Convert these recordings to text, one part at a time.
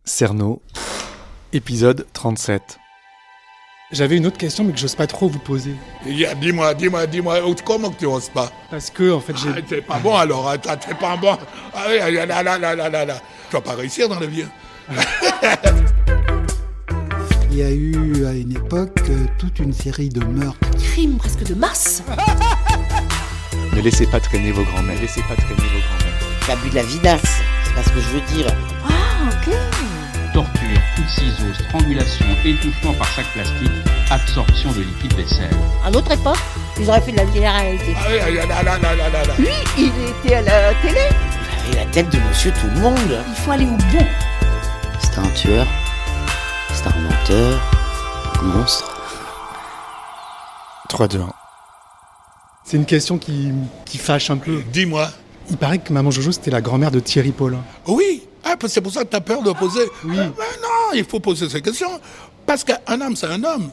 Cerno, épisode 37. J'avais une autre question mais que j'ose pas trop vous poser. Dis-moi, comment que tu oses pas? Parce que, en fait, j'ai... T'es pas bon alors, t'es pas bon. Là. Tu vas pas réussir dans la vie. Il y a eu à une époque toute une série de meurtres. Crime presque de masse. Ne laissez pas traîner vos grands-mères. T'as bu de la vinasse, c'est pas ce que je veux dire. Ah, ok. Torture, coups de ciseaux, strangulation, étouffement par sac plastique, absorption de liquide vaisselle. À notre époque, ils auraient fait de la télé-réalité. Là. Lui, il était à la télé. Il avait la tête de monsieur tout le monde. Il faut aller au bout. C'était un tueur, c'était un menteur, un monstre. 3, 2, 1. C'est une question qui fâche un peu. Dis-moi. Il paraît que Maman Jojo, c'était la grand-mère de Thierry Paulin. Oui, c'est pour ça que t'as peur de poser. Oui. Mais non, il faut poser ces questions. Parce qu'un homme, c'est un homme.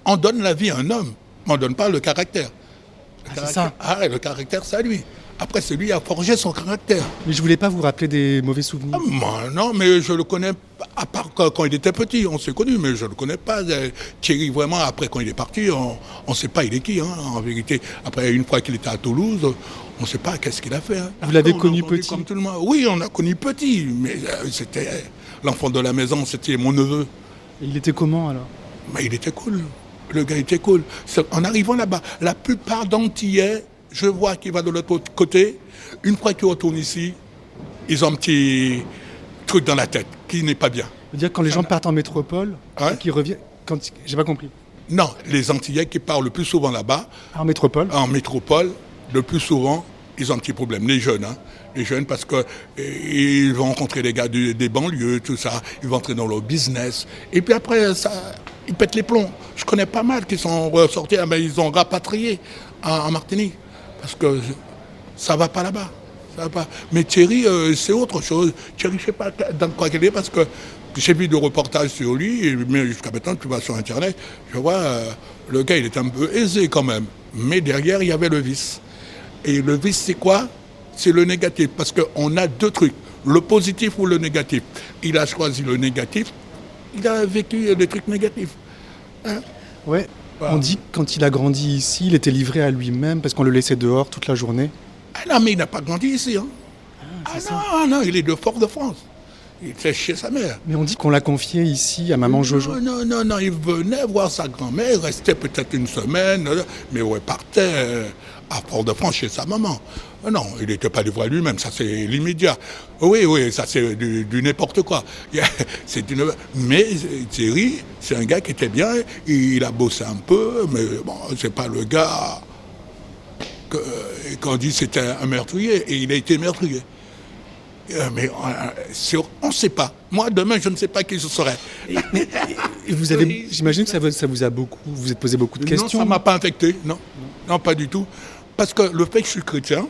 On donne la vie à un homme, mais on ne donne pas le caractère. C'est ça. Le caractère, c'est à lui. Après, c'est lui qui a forgé son caractère. Mais je voulais pas vous rappeler des mauvais souvenirs. Moi, non, mais je le connais, à part quand il était petit, on s'est connus, mais je le connais pas. Thierry, vraiment, après, quand il est parti, on ne sait pas il est qui, en vérité. Après, une fois qu'il était à Toulouse, on ne sait pas qu'est-ce qu'il a fait. Vous l'avez Après, connu on a entendu petit comme tout le monde. Oui, on l'a connu petit, mais c'était l'enfant de la maison, c'était mon neveu. Et il était comment, alors? Mais il était cool. Le gars était cool. En arrivant là-bas, la plupart d'Antillais, je vois qu'il va de l'autre côté. Une fois qu'ils retournent ici, ils ont un petit truc dans la tête qui n'est pas bien. C'est-à-dire quand les gens partent en métropole, Ouais. et qu'ils reviennent... J'ai pas compris. Non, les Antillais qui partent le plus souvent là-bas, En métropole? en métropole, le plus souvent, ils ont un petit problème. Les jeunes, Les jeunes parce que ils vont rencontrer des gars des banlieues, tout ça. Ils vont entrer dans leur business. Et puis après, ils pètent les plombs. Je connais pas mal qui sont ressortis, mais ils ont rapatrié en Martinique. Parce que ça va pas là-bas. Ça va pas. Mais Thierry, c'est autre chose. Thierry, je sais pas dans quoi il est, parce que j'ai vu des reportages sur lui, mais jusqu'à maintenant, tu vas sur Internet, je vois, le gars, il est un peu aisé quand même. Mais derrière, il y avait le vice. Et le vice, c'est quoi? C'est le négatif. Parce qu'on a deux trucs, le positif ou le négatif. Il a choisi le négatif, il a vécu des trucs négatifs. Ouais. Voilà. On dit que quand il a grandi ici, il était livré à lui-même parce qu'on le laissait dehors toute la journée. Ah non, mais il n'a pas grandi ici. C'est Non, il est de Fort-de-France. Il était chez sa mère. Mais on dit qu'on l'a confié ici à Maman Jojo. Non, il venait voir sa grand-mère, il restait peut-être une semaine, mais il partait à Fort-de-France chez sa maman. Non, il n'était pas livré à lui-même, ça c'est l'immédiat. Oui, ça c'est du n'importe quoi. Mais Thierry, c'est un gars qui était bien, il a bossé un peu, mais bon, c'est pas le gars qu'on dit c'était un meurtrier, et il a été meurtrier. Mais on ne sait pas. Moi, demain, je ne sais pas qui ce serait. Et vous avez, j'imagine que ça vous a beaucoup, vous vous êtes posé beaucoup de questions. Non, ça ne m'a pas infecté, non, pas du tout. Parce que le fait que je suis chrétien,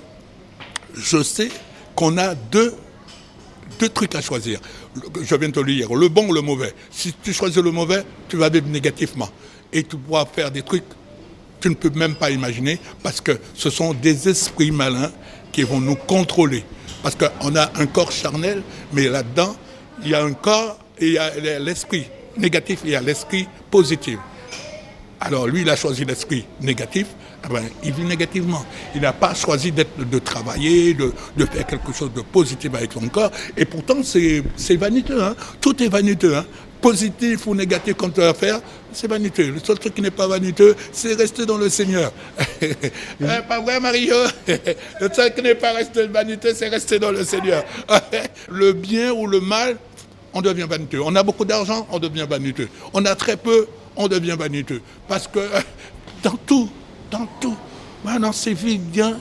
je sais qu'on a deux trucs à choisir. Je viens de te le dire, le bon ou le mauvais. Si tu choisis le mauvais, tu vas vivre négativement. Et tu pourras faire des trucs que tu ne peux même pas imaginer, parce que ce sont des esprits malins qui vont nous contrôler. Parce qu'on a un corps charnel, mais là-dedans, il y a un corps et il y a l'esprit négatif et il y a l'esprit positif. Alors lui, il a choisi l'esprit négatif, il vit négativement. Il n'a pas choisi de travailler, de faire quelque chose de positif avec son corps. Et pourtant, c'est vaniteux. Tout est vaniteux. Positif ou négatif comme tu vas faire, c'est vaniteux. Le seul truc qui n'est pas vaniteux, c'est rester dans le Seigneur. Pas vrai, Mario? Le seul qui n'est pas resté vaniteux, c'est rester dans le Seigneur. Le bien ou le mal, on devient vaniteux. On a beaucoup d'argent, on devient vaniteux. On a très peu, on devient vaniteux. Parce que dans tout, maintenant, c'est bien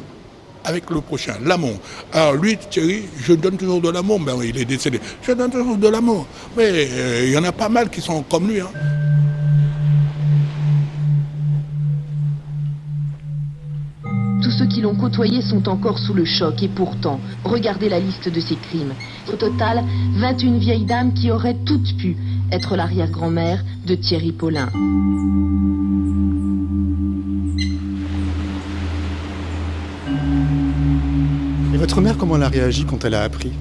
avec le prochain, l'amour. Alors lui, Thierry, je donne toujours de l'amour, mais il est décédé. Je donne toujours de l'amour. Mais il y en a pas mal qui sont comme lui. Tous ceux qui l'ont côtoyé sont encore sous le choc, et pourtant, regardez la liste de ses crimes. Au total, 21 vieilles dames qui auraient toutes pu être l'arrière-grand-mère de Thierry Paulin. Et votre mère, comment elle a réagi quand elle a appris?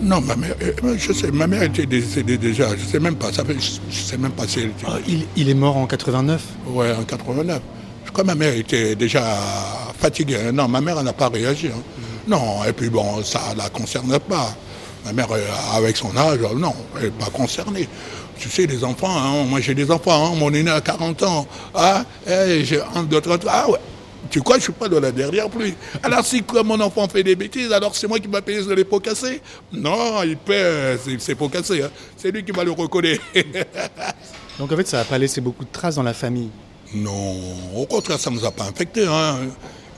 Non, ma mère était décédée déjà. Je sais même pas. Je sais même pas si elle était. Oh, il est mort en 89. Ouais, en 89. Je crois que ma mère était déjà fatiguée. Non, ma mère n'a pas réagi. Hein. Non, et puis bon, ça ne la concerne pas. Ma mère, avec son âge, non, elle n'est pas concernée. Tu sais, les enfants, hein, moi j'ai des enfants, hein, mon aîné a 40 ans. Ah, j'ai un de 30 ans. Ah ouais. Tu crois que je ne suis pas de la dernière pluie? Alors si comme mon enfant fait des bêtises, alors c'est moi qui va payer sur les pots cassés? Non, il paie ses pots cassés. Hein. C'est lui qui va le recoller. Donc en fait, ça n'a pas laissé beaucoup de traces dans la famille. Non, au contraire, ça ne nous a pas infectés. Hein.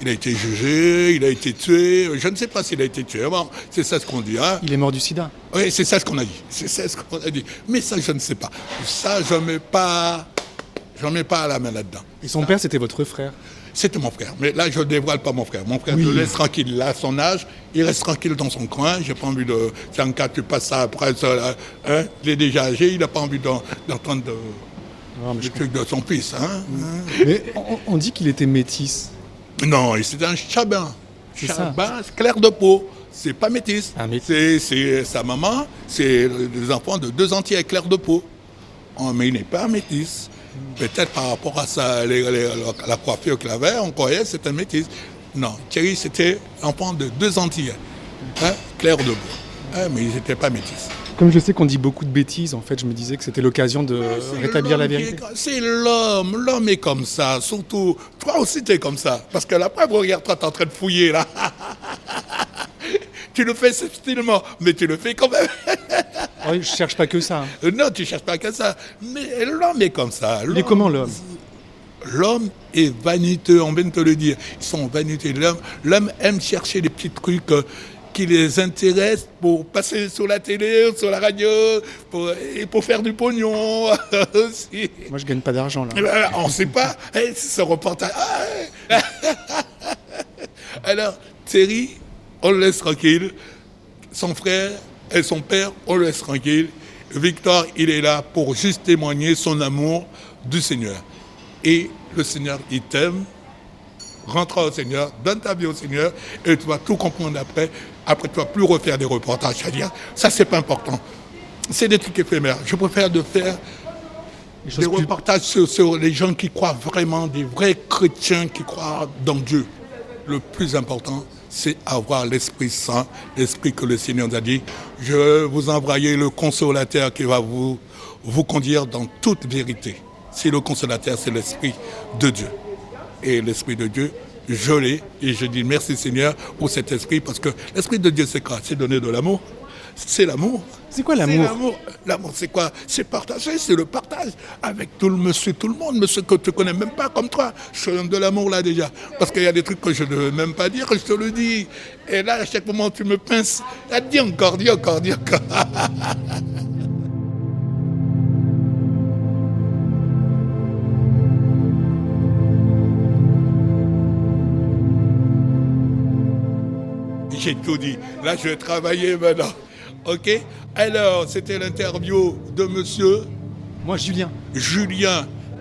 Il a été jugé, il a été tué. Je ne sais pas s'il a été tué. Bon, c'est ça ce qu'on dit. Hein. Il est mort du sida. Oui, c'est ça ce qu'on a dit. C'est ça ce qu'on a dit. Mais ça, je ne sais pas. Ça, je ne mets pas la main là-dedans. Et son père, c'était votre frère? C'était mon frère. Mais là, je ne dévoile pas mon frère. Mon frère, je le laisse tranquille. Là, à son âge, il reste tranquille dans son coin. J'ai pas envie de... C'est un cas, tu passes ça après. Ça, hein, il est déjà âgé. Il n'a pas envie d'entendre le truc de son fils. Hein. Mais on dit qu'il était métis. Non, c'était un chabin. C'est Chabin, clair de peau. C'est pas métis. Un métis. C'est sa maman. C'est des enfants de 2 entiers clair de peau. Oh, mais il n'est pas métis. Peut-être par rapport à la coiffure qu'il avait, on croyait que c'était un métis. Non, Thierry, c'était enfant de 2 Antillais, hein, clair de peau. Hein, mais ils n'étaient pas métis. Comme je sais qu'on dit beaucoup de bêtises, en fait, je me disais que c'était l'occasion de rétablir la vérité. C'est l'homme est comme ça, surtout. Toi aussi, tu es comme ça. Parce que la preuve, regarde, toi, tu es en train de fouiller, là. Tu le fais subtilement, mais tu le fais quand même. Oh, je cherche pas que ça. Hein. Non, tu cherches pas que ça. Mais l'homme est comme ça. Il est comment, l'homme? L'homme est vaniteux, on vient de te le dire. Ils sont vaniteux. L'homme aime chercher des petits trucs qui les intéressent pour passer sur la télé, sur la radio, pour faire du pognon aussi. Moi, je gagne pas d'argent, là. On ne sait pas. C'est ce reportage. Alors, Thierry, on le laisse tranquille. Son frère et son père, on le laisse tranquille. Victor, il est là pour juste témoigner son amour du Seigneur. Et le Seigneur, il t'aime. Rentre au Seigneur, donne ta vie au Seigneur, et tu vas tout comprendre après. Après, tu ne vas plus refaire des reportages. C'est-à-dire, ça, c'est pas important. C'est des trucs éphémères. Je préfère de faire des reportages sur les gens qui croient vraiment, des vrais chrétiens qui croient dans Dieu. Le plus important, c'est avoir l'Esprit Saint, l'Esprit que le Seigneur nous a dit. Je vous envoyer le Consolateur qui va vous conduire dans toute vérité. C'est le Consolateur, c'est l'Esprit de Dieu. Et l'Esprit de Dieu, je l'ai. Et je dis merci Seigneur pour cet Esprit, parce que l'Esprit de Dieu, c'est quoi? C'est donner de l'amour. C'est l'amour. C'est quoi l'amour? L'amour, c'est quoi? C'est partager, c'est le partage avec tout le monsieur que tu ne connais même pas comme toi. Je te donne de l'amour là déjà. Parce qu'il y a des trucs que je ne veux même pas dire, je te le dis. Et là, à chaque moment, tu me pinces. Dis encore. J'ai tout dit. Là, je vais travailler maintenant. OK? Alors, c'était l'interview de monsieur... Moi, Julien,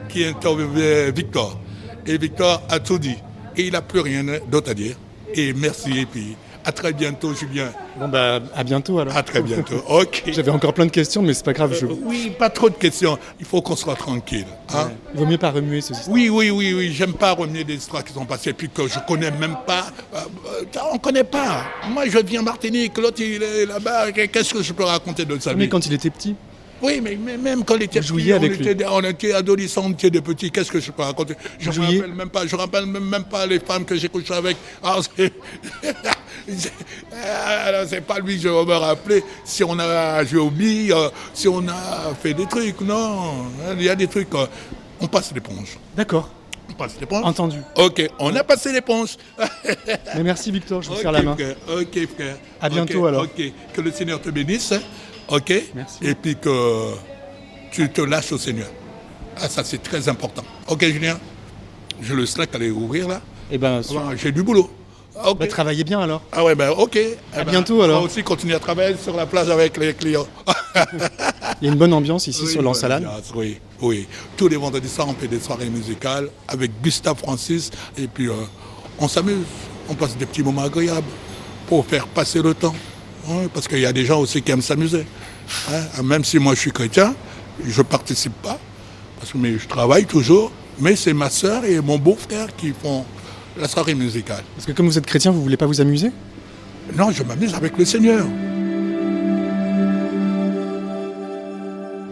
qui interviewait Victor. Et Victor a tout dit. Et il n'a plus rien d'autre à dire. Et merci, et puis à très bientôt, Julien. Bon, à bientôt alors. À très bientôt, OK. J'avais encore plein de questions, mais c'est pas grave. Oui, pas trop de questions. Il faut qu'on soit tranquille. Hein? Ouais. Il vaut mieux pas remuer ces histoires. Oui. J'aime pas remuer des histoires qui sont passées, puis que je connais même pas. On connaît pas. Moi, je viens en Martinique, l'autre, il est là-bas. Qu'est-ce que je peux raconter de sa vie? Mais quand il était petit? Oui, mais même quand il était petit, on était adolescents, on était des petits, qu'est-ce que je peux raconter? Je ne rappelle même pas les femmes que j'ai couché avec. Alors, c'est pas lui que je vais me rappeler si on a joué au billes, si on a fait des trucs. Non, il y a des trucs, on passe l'éponge. D'accord. On passe l'éponge. Entendu. OK, on a passé l'éponge. Mais merci Victor, je vous serre la main. OK, frère. À bientôt alors. OK, que le Seigneur te bénisse. OK? Merci. Et puis que tu te lâches au Seigneur. Ah, ça, c'est très important. OK, Julien? Je le serai qu'aller ouvrir, là. Eh ben, j'ai du boulot. Okay. Travaillez bien, alors. Ah ouais, OK. À bientôt, alors. On va aussi continuer à travailler sur la plage avec les clients. Il y a une bonne ambiance ici sur l'Ansalade. Oui. Tous les vendredis soirs, on fait des soirées musicales avec Gustave Francis. Et puis, on s'amuse. On passe des petits moments agréables pour faire passer le temps. Oui, parce qu'il y a des gens aussi qui aiment s'amuser. Hein. Même si moi je suis chrétien, je ne participe pas, mais je travaille toujours, mais c'est ma sœur et mon beau-frère qui font la soirée musicale. Parce que comme vous êtes chrétien, vous voulez pas vous amuser? Non, je m'amuse avec le Seigneur.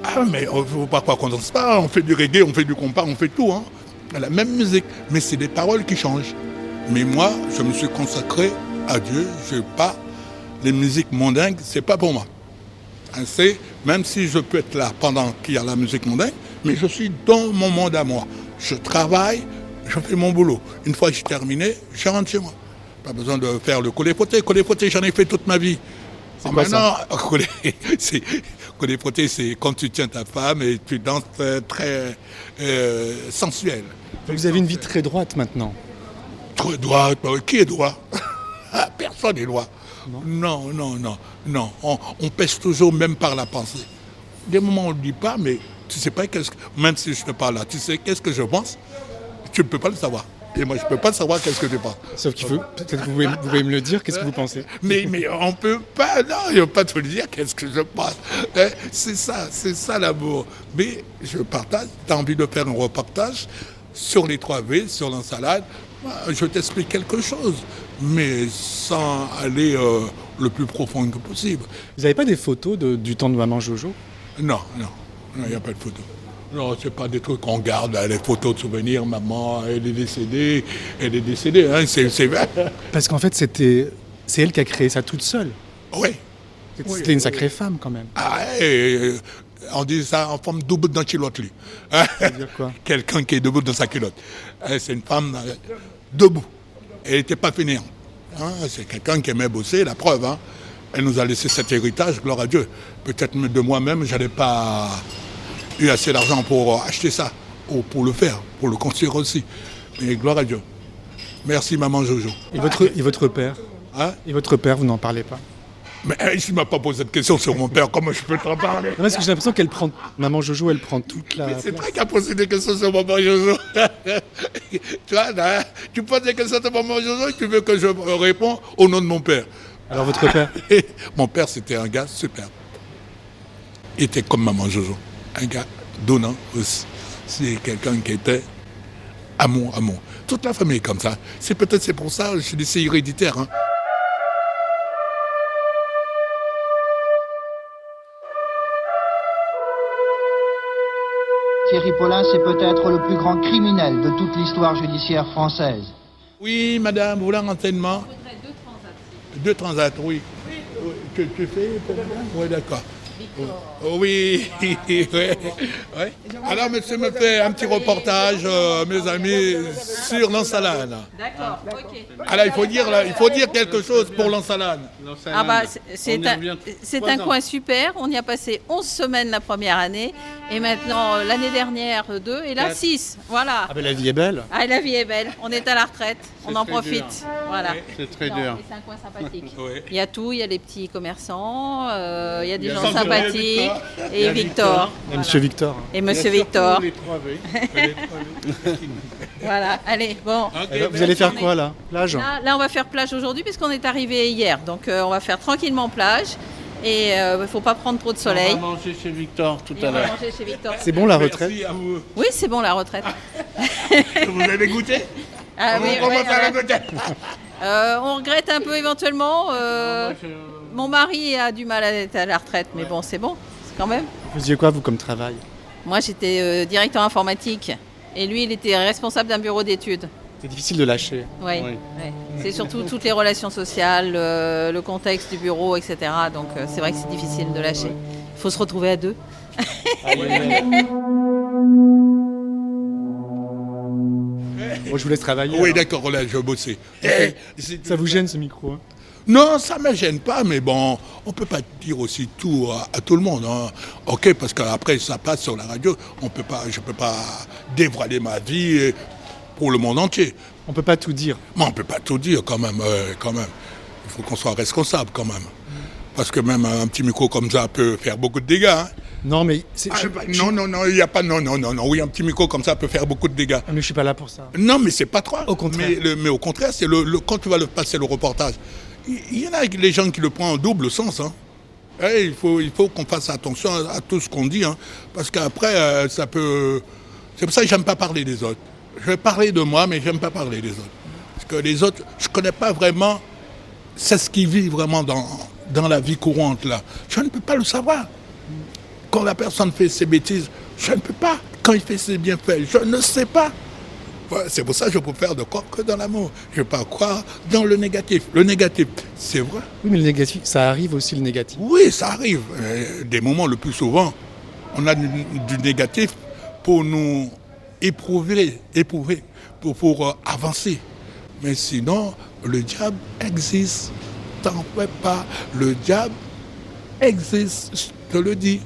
Ah, mais il ne faut pas croire qu'on danse pas, on fait du reggae, on fait du compas, on fait tout. Hein. La même musique, mais c'est des paroles qui changent. Mais moi, je me suis consacré à Dieu, je n'ai pas les musiques mondaines, c'est pas pour moi. Hein, même si je peux être là pendant qu'il y a la musique mondaine, mais je suis dans mon monde à moi. Je travaille, je fais mon boulot. Une fois que j'ai terminé, je rentre chez moi. Pas besoin de faire le collet-frotté. Collet-frotté, j'en ai fait toute ma vie. C'est quoi ça? Collet-frotté, c'est quand tu tiens ta femme et tu danses très sensuel. Vous avez une vie très droite maintenant. Très droite? Qui est droit? Personne n'est droit. Non. On pêche toujours même par la pensée. Des moments où on ne le dit pas, mais tu ne sais pas même si je te parle là, tu sais qu'est-ce que je pense? Tu ne peux pas le savoir. Et moi, je ne peux pas savoir qu'est-ce que tu penses. Sauf qu'il faut, peut-être que vous pouvez me le dire, qu'est-ce que vous pensez? Mais on ne peut pas, non, il ne faut pas te le dire, qu'est-ce que je pense. C'est ça l'amour. Mais je partage, tu as envie de faire un reportage sur les 3V, sur l'ensalade, je t'explique quelque chose, mais sans aller le plus profond que possible. Vous n'avez pas des photos du temps de Maman Jojo? Non, il n'y a pas de photos. Non, c'est pas des trucs qu'on garde, les photos de souvenirs, maman, elle est décédée, hein, c'est vrai. Parce qu'en fait, c'est elle qui a créé ça toute seule. Oui. C'était une sacrée femme quand même. Ah, on dit ça en forme double dans culotte, lui. C'est-à-dire quoi? Quelqu'un qui est debout dans sa culotte. C'est une femme debout. Elle n'était pas fainéante. Hein, c'est quelqu'un qui aimait bosser, la preuve. Hein. Elle nous a laissé cet héritage, gloire à Dieu. Peut-être de moi-même, je n'avais pas eu assez d'argent pour acheter ça, ou pour le faire, pour le construire aussi. Mais gloire à Dieu. Merci, maman Jojo. Et votre père? Hein? Et votre père, vous n'en parlez pas? Mais il ne m'a pas posé cette question sur mon père, comment je peux t'en parler? Non, parce que j'ai l'impression qu'elle prend... Maman Jojo, elle prend toute la... Mais c'est toi qui as posé des questions sur maman Jojo. Tu vois, là, tu poses des questions sur maman Jojo et tu veux que je réponde au nom de mon père. Alors votre père? Mon père, c'était un gars super. Il était comme maman Jojo. Un gars donnant aussi. C'est quelqu'un qui était amour. Toute la famille est comme ça. C'est pour ça, je dis c'est héréditaire. Hein. Thierry Paulin, c'est peut-être le plus grand criminel de toute l'histoire judiciaire française. Oui, madame, vous voulez un renseignement? Je voudrais 2 transats. 2 transats, oui. Tu fais pour moi? Oui, d'accord. Oui, ouais. Alors, monsieur me fait un petit reportage, mes amis, sur l'ensalade. D'accord, ok. Alors, il faut dire quelque chose pour l'ensalade. Ah bah, c'est un coin super. On y a passé 11 semaines la première année. Et maintenant, l'année dernière, 2. Et là, 6. Voilà. Ah ben la vie est belle. Ah, la vie est belle. On est à la retraite. On en profite. dur. Voilà. C'est très Non, dur. mais c'est un coin sympathique. Oui. Il y a tout. Il y a les petits commerçants. Il y a des gens Victor. sympathiques. Il y Et a Victor. Et Monsieur Victor. Et Monsieur Victor. Les 3V. Voilà. Allez, bon. Vous allez faire quoi là? Plage? Là, on va faire plage aujourd'hui puisqu'on est arrivé hier. Donc, on va faire tranquillement plage. Et il ne faut pas prendre trop de soleil. On va manger chez Victor tout Et à on va l'heure. manger chez Victor. C'est bon la retraite? Merci à vous. Oui, c'est bon la retraite. Vous avez goûté? Ah, oui, Comment ouais, ça va ouais. goûter? On regrette un peu éventuellement. Mon mari a du mal à être à la retraite, mais bon, c'est bon, c'est quand même. Vous faisiez quoi vous comme travail? Moi, j'étais directeur informatique et lui, il était responsable d'un bureau d'études. C'est difficile de lâcher. Ouais, Oui. ouais. C'est surtout toutes les relations sociales, le contexte du bureau, etc. Donc, c'est vrai que c'est difficile de lâcher. Il faut se retrouver à 2. Moi je vous laisse travailler. Oui, alors. d'accord, là, je vais bosser. Ça vous gêne ce micro? Hein? Non, ça ne me gêne pas, mais bon, on ne peut pas dire aussi tout à tout le monde. Hein. Ok, parce qu'après, ça passe sur la radio. Je ne peux pas dévoiler ma vie pour le monde entier. On peut pas tout dire. Mais on ne peut pas tout dire quand même. Il faut qu'on soit responsable quand même. Parce que même un petit micro comme ça peut faire beaucoup de dégâts. Hein. Non mais c'est... Non, il n'y a pas... Non. Oui, un petit micro comme ça peut faire beaucoup de dégâts. Mais je suis pas là pour ça. Non, mais c'est pas toi. Au contraire. Mais au contraire, c'est quand tu vas passer le reportage, il y en a les gens qui le prennent en double sens. Hein. Et il faut qu'on fasse attention à tout ce qu'on dit, hein, parce qu'après, ça peut... C'est pour ça que j'aime pas parler des autres. Je vais parler de moi, mais j'aime pas parler des autres. Parce que les autres, je connais pas vraiment, c'est ce qu'ils vivent vraiment dans la vie courante, là. Je ne peux pas le savoir. Quand la personne fait ses bêtises, je ne peux pas. Quand il fait ses bienfaits, je ne sais pas. Ouais, c'est pour ça que je peux faire de quoi que dans l'amour. Je ne peux pas croire dans le négatif. Le négatif, c'est vrai. Oui, mais le négatif, ça arrive aussi le négatif. Oui, ça arrive. Des moments, le plus souvent, on a du négatif pour nous éprouver pour avancer. Mais sinon, le diable existe. T'en fais pas. Le diable existe, je te le dis.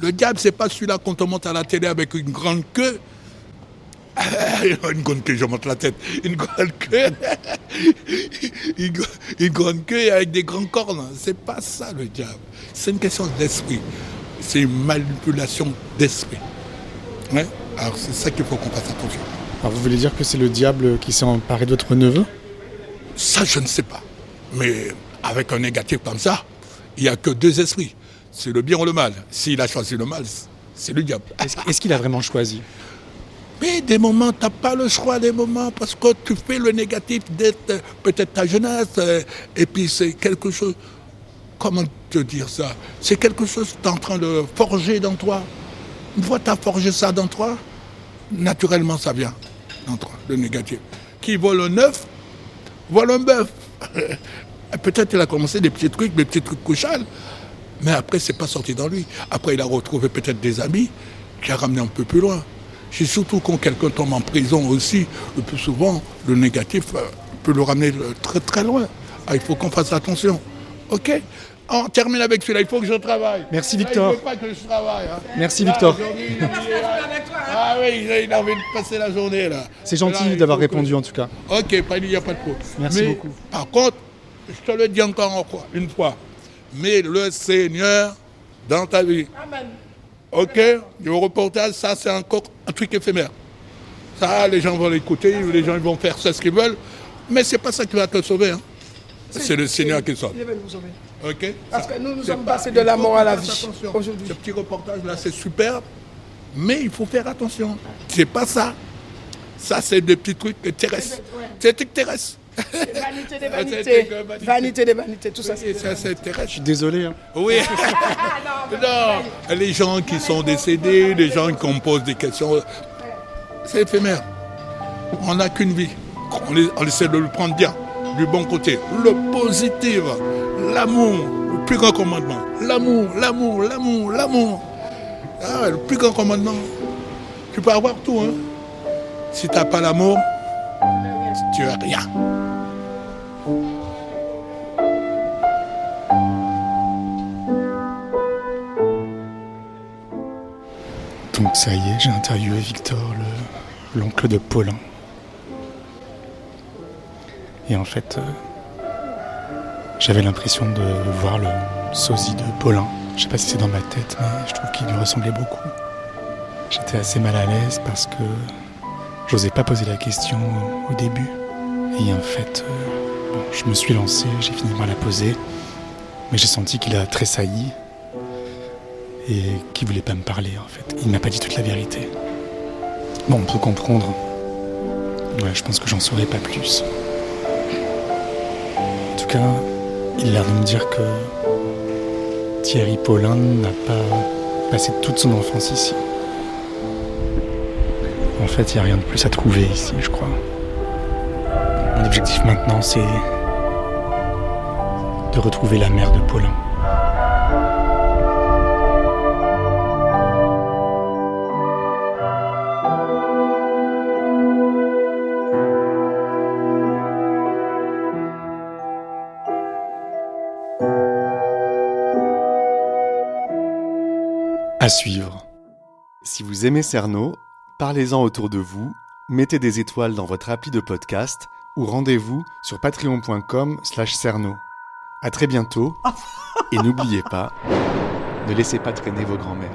Le diable, c'est pas celui-là qu'on te monte à la télé avec une grande queue. Une grande queue, je monte la tête. Une grande queue. Une grande queue avec des grands cornes. C'est pas ça le diable. C'est une question d'esprit. C'est une manipulation d'esprit. Ouais. Alors c'est ça qu'il faut qu'on fasse attention. Alors vous voulez dire que c'est le diable qui s'est emparé de votre neveu ? Ça, je ne sais pas. Mais avec un négatif comme ça, il n'y a que deux esprits. C'est le bien ou le mal. S'il a choisi le mal, c'est le diable. Est-ce qu'il a vraiment choisi ? Mais des moments, tu n'as pas le choix des moments parce que tu fais le négatif d'être peut-être ta jeunesse et puis c'est quelque chose, comment te dire ça ? C'est quelque chose que tu es en train de forger dans toi. Une fois que tu as forgé ça dans toi, naturellement ça vient dans toi, le négatif. Qui vole un œuf, vole un bœuf. Peut-être il a commencé des petits trucs couchales, mais après c'est pas sorti dans lui. Après il a retrouvé peut-être des amis qui a ramené un peu plus loin. C'est surtout quand quelqu'un tombe en prison aussi, le plus souvent, le négatif peut le ramener très très loin. Ah, il faut qu'on fasse attention. Ok ? On termine avec celui-là, il faut que je travaille. Merci Victor. Il ne veut pas que je travaille. Hein. Merci Victor. Ah oui, il a envie de passer la journée là. C'est gentil d'avoir répondu en tout cas. Ok, il n'y a pas de problème. Merci beaucoup. Par contre, je te le dis encore une fois, mets le Seigneur dans ta vie. Amen. Ok, le reportage, ça c'est encore un truc éphémère. Ça, les gens vont l'écouter, les gens vont faire ce qu'ils veulent, mais c'est pas ça qui va te sauver. Hein. C'est le Seigneur qui sauve. Il va nous sauver. Ok. Parce que nous sommes passés de la mort à la vie aujourd'hui. Ce petit reportage là, c'est super, mais il faut faire attention. C'est pas ça. Ça, c'est des petits trucs terrestres. C'est des trucs terrestres. Vanité des vanités. Vanité des vanités, tout ça. C'est terrestre. Je suis désolé. Hein. Oui. Non, les gens qui sont décédés, les gens qui me posent des questions, c'est éphémère. On n'a qu'une vie. On essaie de le prendre bien, du bon côté. Le positif, l'amour, le plus grand commandement. L'amour. Ah, le plus grand commandement. Tu peux avoir tout, hein. Si tu n'as pas l'amour, tu n'as rien. Donc ça y est, j'ai interviewé Victor, l'oncle de Paulin. Et en fait, j'avais l'impression de voir le sosie de Paulin. Je sais pas si c'est dans ma tête, mais je trouve qu'il lui ressemblait beaucoup. J'étais assez mal à l'aise parce que j'osais pas poser la question au début. Et en fait, je me suis lancé, j'ai fini par la poser. Mais j'ai senti qu'il a tressailli. Et qu'il voulait pas me parler, en fait. Il m'a pas dit toute la vérité. Bon, on peut comprendre. Ouais, je pense que j'en saurais pas plus. En tout cas, il a l'air de me dire que Thierry Paulin n'a pas passé toute son enfance ici. En fait, il n'y a rien de plus à trouver ici, je crois. Mon objectif maintenant, c'est de retrouver la mère de Paulin. À suivre. Si vous aimez Cerno, parlez-en autour de vous, mettez des étoiles dans votre appli de podcast ou rendez-vous sur patreon.com/Cerno. À très bientôt et n'oubliez pas, ne laissez pas traîner vos grands-mères.